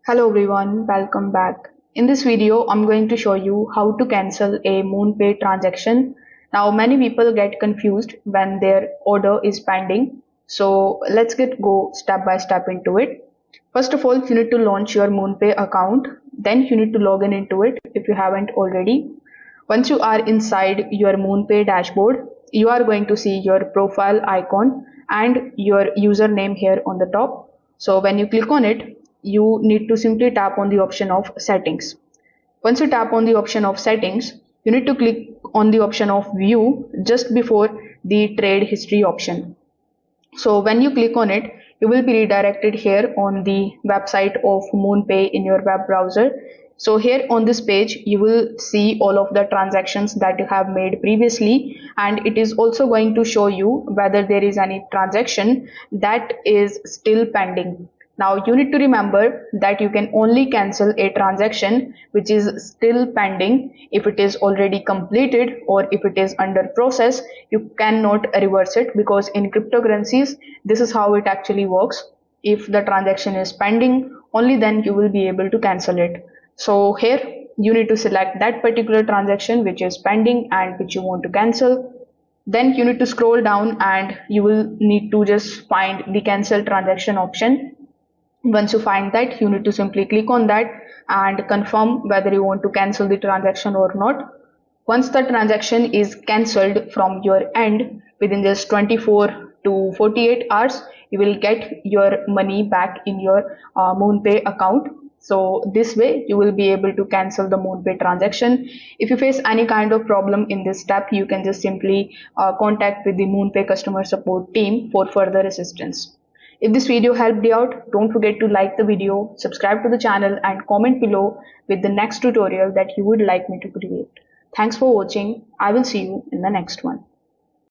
Hello everyone, welcome back. In this video, I'm going to show you how to cancel a Moonpay transaction. Now, many people get confused when their order is pending. So let's go step by step into it. First of all, you need to launch your Moonpay account. Then you need to log in into it if you haven't already. Once you are inside your Moonpay dashboard, you are going to see your profile icon and your username here on the top. So when you click on it, you need to simply tap on the option of settings. Once you tap on the option of settings, you need to click on the option of view just before the trade history option. So when you click on it, you will be redirected here on the website of Moonpay in your web browser. So here on this page, you will see all of the transactions that you have made previously, and it is also going to show you whether there is any transaction that is still pending. Now you need to remember that you can only cancel a transaction which is still pending. If it is already completed or if it is under process, you cannot reverse it, because in cryptocurrencies, this is how it actually works. If the transaction is pending, only then you will be able to cancel it. So here you need to select that particular transaction which is pending and which you want to cancel. Then you need to scroll down and you will need to just find the cancel transaction option. Once you find that, you need to simply click on that and confirm whether you want to cancel the transaction or not. Once the transaction is cancelled from your end, within just 24 to 48 hours, you will get your money back in your Moonpay account. So this way you will be able to cancel the Moonpay transaction. If you face any kind of problem in this step, you can just simply contact with the Moonpay customer support team for further assistance. If this video helped you out, don't forget to like the video, subscribe to the channel and comment below with the next tutorial that you would like me to create. Thanks for watching. I will see you in the next one.